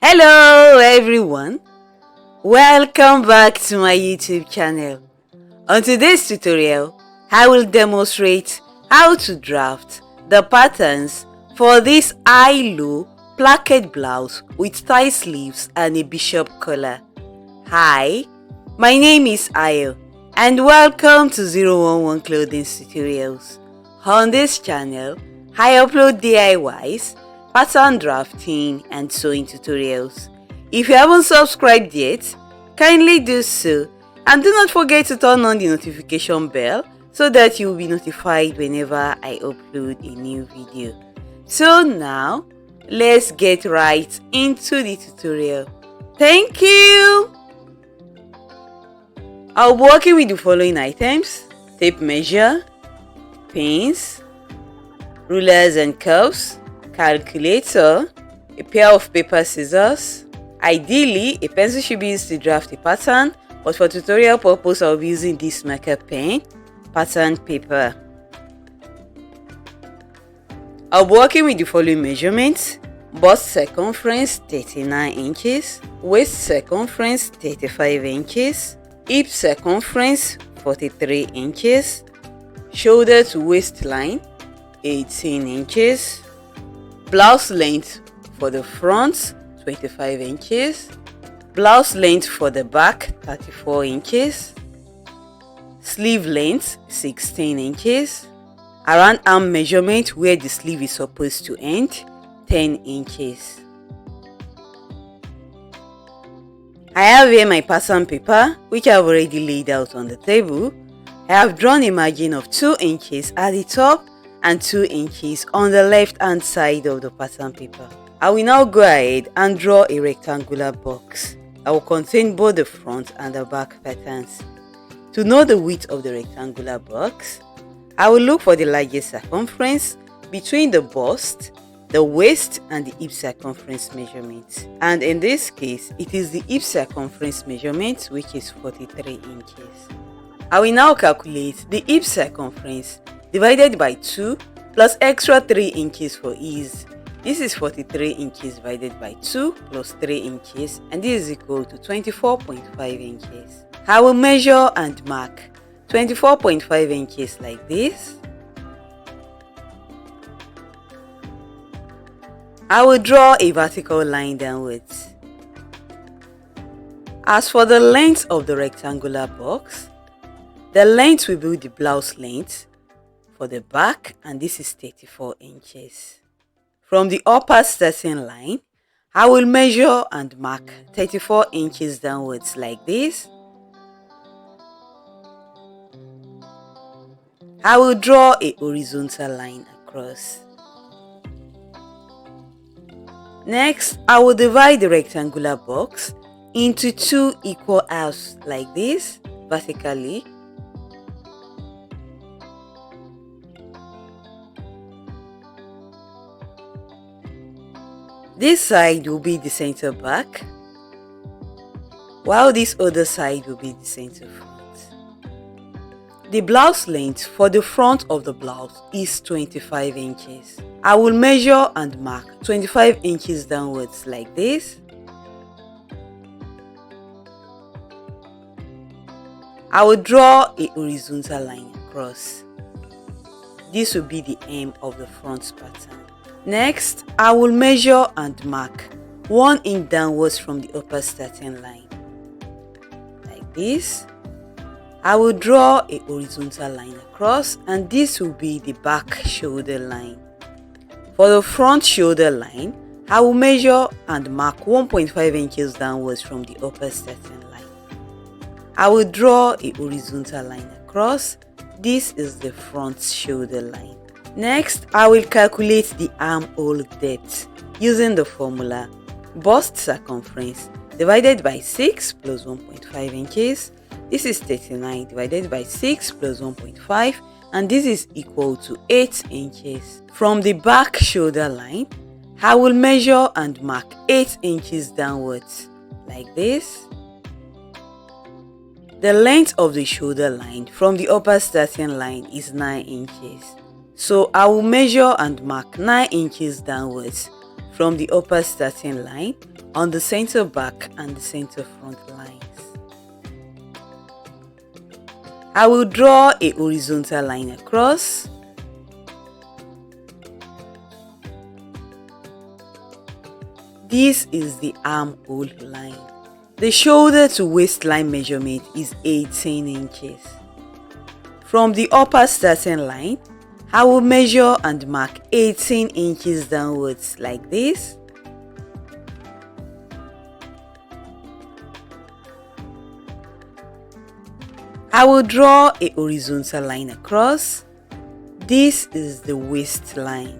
Hello everyone, welcome back to my YouTube channel. On today's tutorial, I will demonstrate how to draft the patterns for this high-low placket blouse with tie sleeves and a bishop collar. Hi, my name is Ayo and welcome to 011 Clothings Tutorials. On this channel, I upload DIYs, pattern drafting and sewing tutorials. If you haven't subscribed yet, kindly do so and do not forget to turn on the notification bell so that you will be notified whenever I upload a new video. So now, let's get right into the tutorial. Thank you! I'll be working with the following items: tape measure, pins, rulers and curves, calculator, a pair of paper scissors. Ideally, a pencil should be used to draft a pattern, but for tutorial purpose I'll be using this marker pen, pattern paper. I'll be working with the following measurements: bust circumference 39 inches, waist circumference 35 inches, hip circumference 43 inches, shoulder to waistline 18 inches, blouse length for the front 25 inches, blouse length for the back 34 inches, sleeve length 16 inches, around arm measurement where the sleeve is supposed to end 10 inches. I have here my pattern paper which I have already laid out on the table. I have drawn a margin of 2 inches at the top and 2 inches on the left hand side of the pattern paper. I will now go ahead and draw a rectangular box that will contain both the front and the back patterns. To know the width of the rectangular box, I will look for the largest circumference between the bust, the waist and the hip circumference measurements. And in this case, it is the hip circumference measurement which is 43 inches. I will now calculate the hip circumference divided by 2 plus extra 3 inches for ease. This is 43 inches divided by 2 plus 3 inches, and this is equal to 24.5 inches. I will measure and mark 24.5 inches like this. I will draw a vertical line downwards. As for the length of the rectangular box, the length will be the blouse length for the back, and this is 34 inches. From the upper starting line, I will measure and mark 34 inches downwards like this. I will draw a horizontal line across. Next, I will divide the rectangular box into 2 equal halves like this, vertically. This side will be the center back, while this other side will be the center front. The blouse length for the front of the blouse is 25 inches. I will measure and mark 25 inches downwards like this. I will draw a horizontal line across. This will be the hem of the front pattern. Next, I will measure and mark 1 inch downwards from the upper starting line. Like this. I will draw a horizontal line across, and this will be the back shoulder line. For the front shoulder line, I will measure and mark 1.5 inches downwards from the upper starting line. I will draw a horizontal line across. This is the front shoulder line. Next, I will calculate the armhole depth using the formula bust circumference divided by 6 plus 1.5 inches. This is 39 divided by 6 plus 1.5, and this is equal to 8 inches. From the back shoulder line, I will measure and mark 8 inches downwards like this. The length of the shoulder line from the upper starting line is 9 inches. So I will measure and mark 9 inches downwards from the upper starting line, on the center back and the center front lines. I will draw a horizontal line across. This is the armhole line. The shoulder to waistline measurement is 18 inches. From the upper starting line, I will measure and mark 18 inches downwards like this. I will draw a horizontal line across. This is the waistline.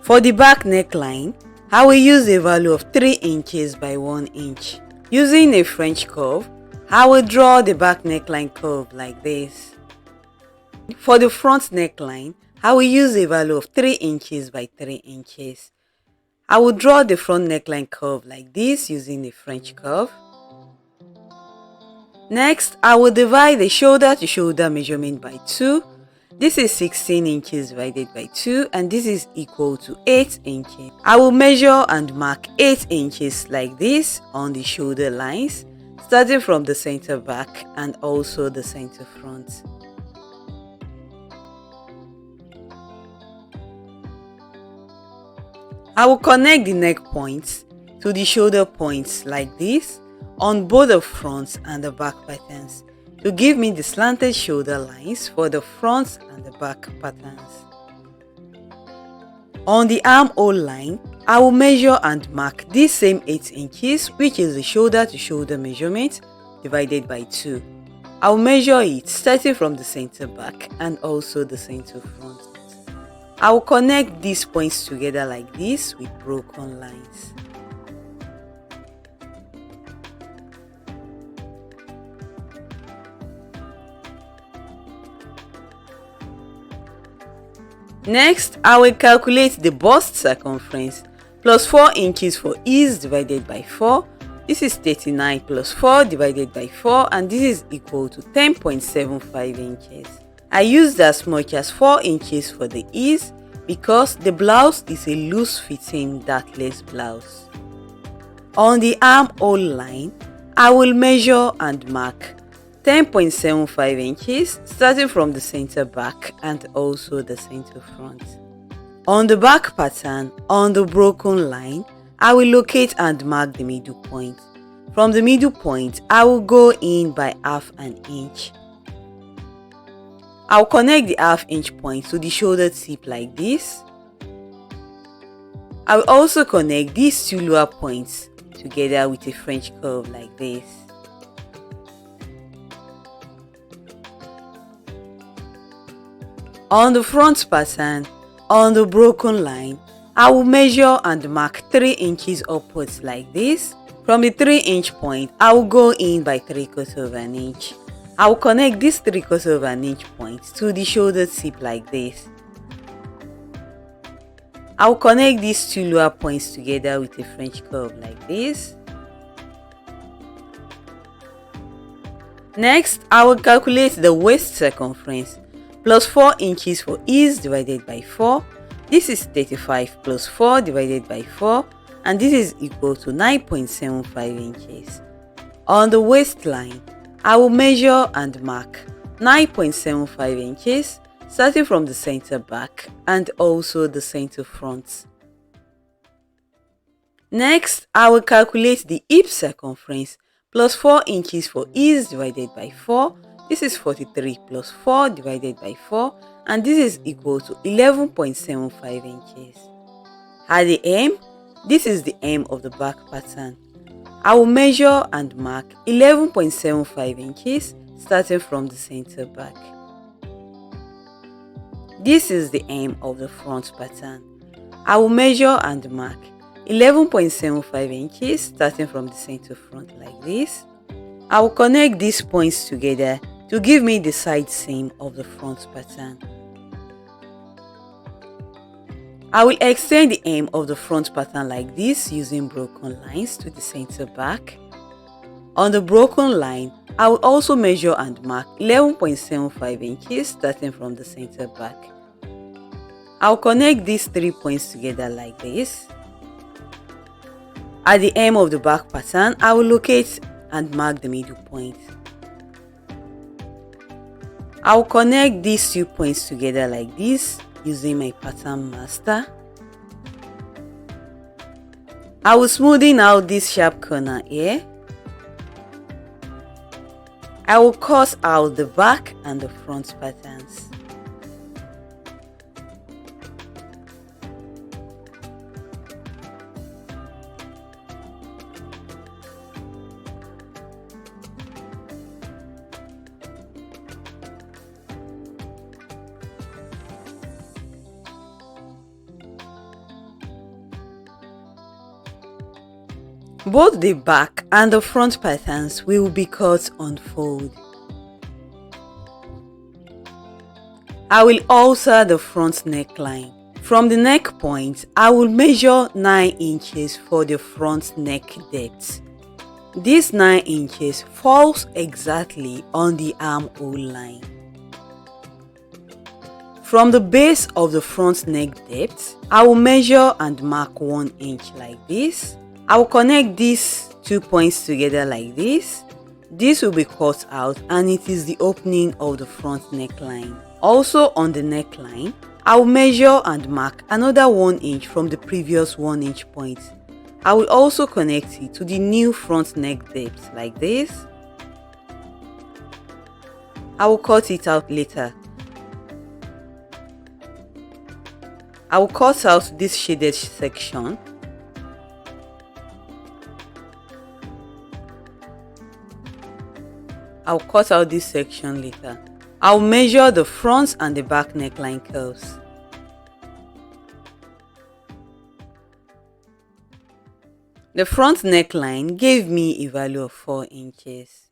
For the back neckline, I will use a value of 3 inches by 1 inch. Using a French curve, I will draw the back neckline curve like this. For the front neckline, I will use a value of 3 inches by 3 inches. I will draw the front neckline curve like this using a French curve. Next, I will divide the shoulder to shoulder measurement by 2. This is 16 inches divided by 2 and this is equal to 8 inches. I will measure and mark 8 inches like this on the shoulder lines, starting from the center back and also the center front. I will connect the neck points to the shoulder points like this on both the front and the back patterns to give me the slanted shoulder lines for the front and the back patterns. On the armhole line, I will measure and mark this same 8 inches, which is the shoulder to shoulder measurement divided by 2. I will measure it starting from the center back and also the center front. I will connect these points together like this with broken lines. Next, I will calculate the bust circumference plus 4 inches for ease divided by 4. This is 39 plus 4 divided by 4 and this is equal to 10.75 inches. I used as much as 4 inches for the ease because the blouse is a loose fitting dartless blouse. On the armhole line, I will measure and mark 10.75 inches starting from the center back and also the center front. On the back pattern, on the broken line, I will locate and mark the middle point. From the middle point, I will go in by half an inch. I'll connect the half inch point to the shoulder tip like this. I will also connect these two lower points together with a French curve like this. On the front pattern, on the broken line, I will measure and mark 3 inches upwards like this. From the 3-inch point, I will go in by 3/4 of an inch. I will connect this 3/4 of an inch point to the shoulder tip like this. I will connect these two lower points together with a French curve like this. Next, I will calculate the waist circumference plus 4 inches for ease divided by 4. This is 35 plus 4 divided by 4 and this is equal to 9.75 inches. On the waistline, I will measure and mark 9.75 inches starting from the center back and also the center front. Next, I will calculate the hip circumference plus 4 inches for ease divided by 4. This is 43 plus 4 divided by 4 and this is equal to 11.75 inches. At the hem, this is the hem of the back pattern. I will measure and mark 11.75 inches starting from the center back. This is the hem of the front pattern. I will measure and mark 11.75 inches starting from the center front like this. I will connect these points together to give me the side seam of the front pattern. I will extend the hem of the front pattern like this using broken lines to the center back. On the broken line, I will also measure and mark 11.75 inches starting from the center back. I will connect these 3 points together like this. At the hem of the back pattern, I will locate and mark the middle point. I will connect these 2 points together like this using my pattern master. I will smoothen out this sharp corner here. I will cut out the back and the front patterns. Both the back and the front patterns will be cut on fold. I will alter the front neckline. From the neck point, I will measure 9 inches for the front neck depth. This 9 inches falls exactly on the armhole line. From the base of the front neck depth, I will measure and mark 1 inch like this. I will connect these 2 points together like this. This will be cut out and it is the opening of the front neckline. Also on the neckline, I will measure and mark another 1 inch from the previous 1 inch point. I will also connect it to the new front neck depth like this. I will cut it out later. I will cut out this shaded section. I'll cut out this section later. I'll measure the front and the back neckline curves. The front neckline gave me a value of 4 inches,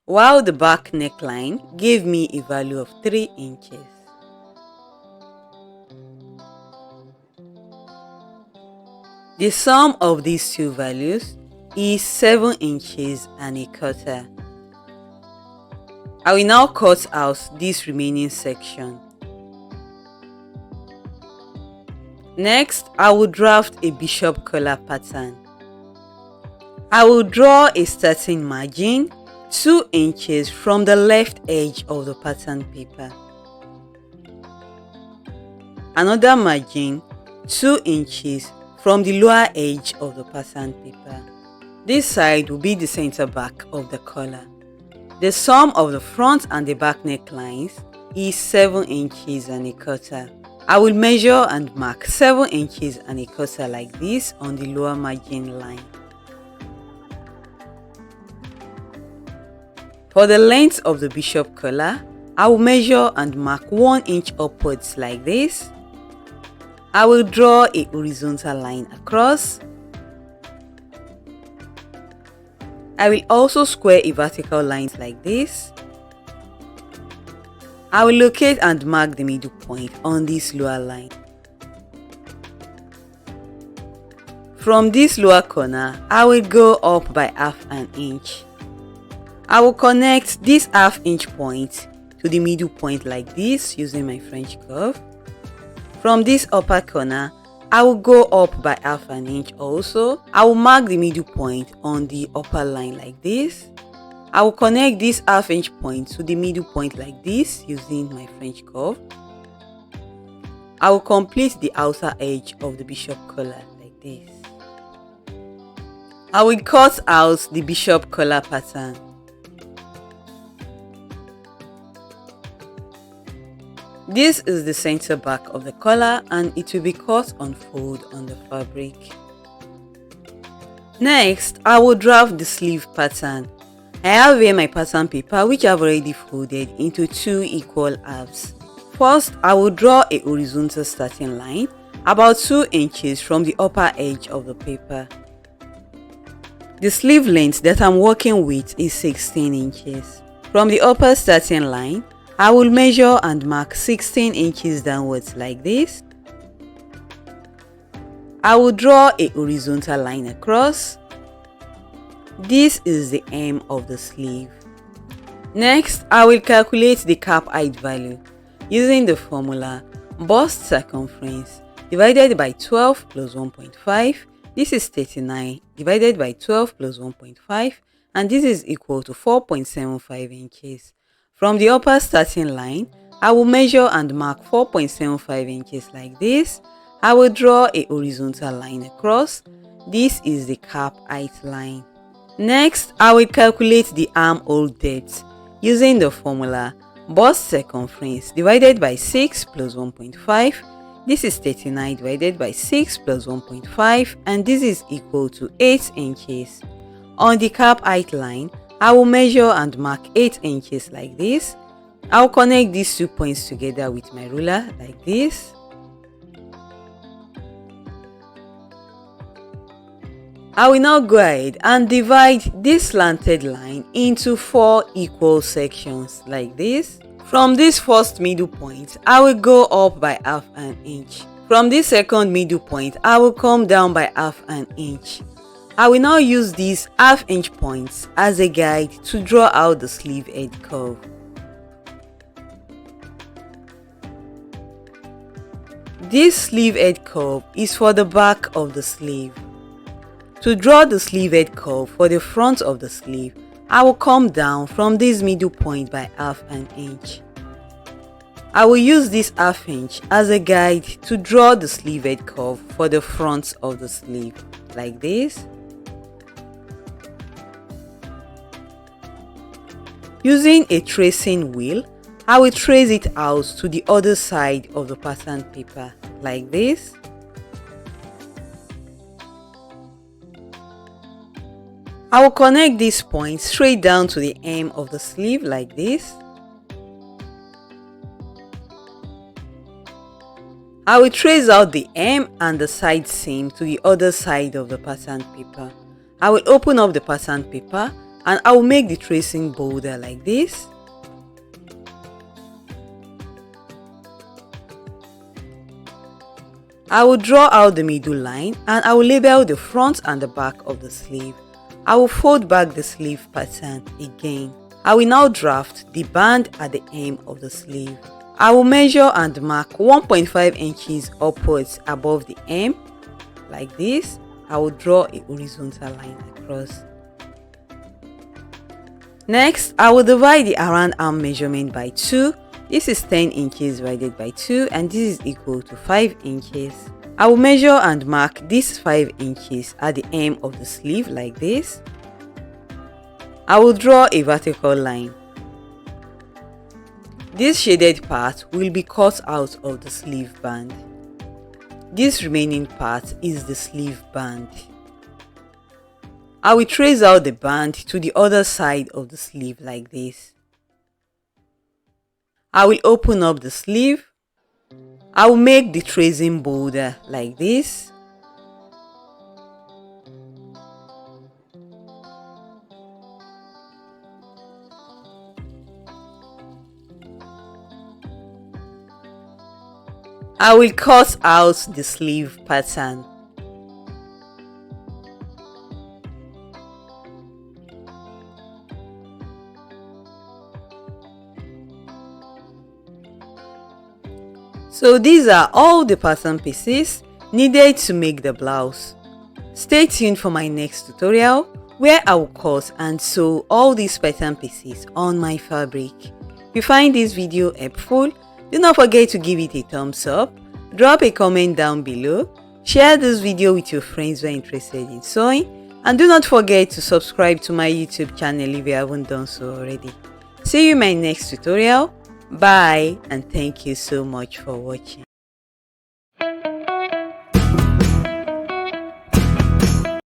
while the back neckline gave me a value of 3 inches. The sum of these two values is 7 inches and a quarter. I will now cut out this remaining section. Next, I will draft a bishop collar pattern. I will draw a starting margin 2 inches from the left edge of the pattern paper. Another margin 2 inches from the lower edge of the pattern paper. This side will be the center back of the collar. The sum of the front and the back necklines is 7 inches and a quarter. I will measure and mark 7 inches and a quarter like this on the lower margin line. For the length of the bishop collar, I will measure and mark 1 inch upwards like this. I will draw a horizontal line across. I will also square a vertical line like this. I will locate and mark the middle point on this lower line. From this lower corner, I will go up by ½ an inch. I will connect this ½ inch point to the middle point like this using my French curve. From this upper corner, I will go up by ½ an inch also. I will mark the middle point on the upper line like this. I will connect this ½ inch point to the middle point like this using my French curve. I will complete the outer edge of the bishop collar like this. I will cut out the bishop collar pattern. This is the center back of the collar and it will be cut on fold on the fabric. Next, I will draft the sleeve pattern. I have here my pattern paper which I've already folded into 2 equal halves. First, I will draw a horizontal starting line about 2 inches from the upper edge of the paper. The sleeve length that I'm working with is 16 inches. From the upper starting line, I will measure and mark 16 inches downwards like this. I will draw a horizontal line across. This is the hem of the sleeve. Next, I will calculate the cap height value using the formula bust circumference divided by 12 plus 1.5 This is 39 divided by 12 plus 1.5, and this is equal to 4.75 inches. From the upper starting line, I will measure and mark 4.75 inches like this. I will draw a horizontal line across. This is the cap height line. Next, I will calculate the armhole depth using the formula bust circumference divided by 6 plus 1.5. This is 39 divided by 6 plus 1.5, and this is equal to 8 inches. On the cap height line, I will measure and mark 8 inches like this. I will connect these 2 points together with my ruler like this. I will now go ahead and divide this slanted line into 4 equal sections like this. From this first middle point, I will go up by half an inch. From this second middle point, I will come down by half an inch. I will now use these half-inch points as a guide to draw out the sleeve edge curve. This sleeve edge curve is for the back of the sleeve. To draw the sleeve edge curve for the front of the sleeve, I will come down from this middle point by half an inch. I will use this half inch as a guide to draw the sleeve edge curve for the front of the sleeve like this. Using a tracing wheel, I will trace it out to the other side of the pattern paper like this. I will connect this point straight down to the hem of the sleeve like this. I will trace out the hem and the side seam to the other side of the pattern paper. I will open up the pattern paper and I will make the tracing bolder like this. I will draw out the middle line and I will label the front and the back of the sleeve. I will fold back the sleeve pattern again. I will now draft the band at the hem of the sleeve. I will measure and mark 1.5 inches upwards above the hem like this. I will draw a horizontal line across. Next, I will divide the around arm measurement by 2. This is 10 inches divided by 2, and this is equal to 5 inches. I will measure and mark this 5 inches at the hem of the sleeve like this. I will draw a vertical line. This shaded part will be cut out of the sleeve band. This remaining part is the sleeve band. I will trace out the band to the other side of the sleeve like this. I will open up the sleeve. I will make the tracing bolder like this. I will cut out the sleeve pattern. So these are all the pattern pieces needed to make the blouse. Stay tuned for my next tutorial where I will cut and sew all these pattern pieces on my fabric. If you find this video helpful, do not forget to give it a thumbs up, drop a comment down below, share this video with your friends who are interested in sewing, and do not forget to subscribe to my YouTube channel if you haven't done so already. See you in my next tutorial. Bye, and thank you so much for watching.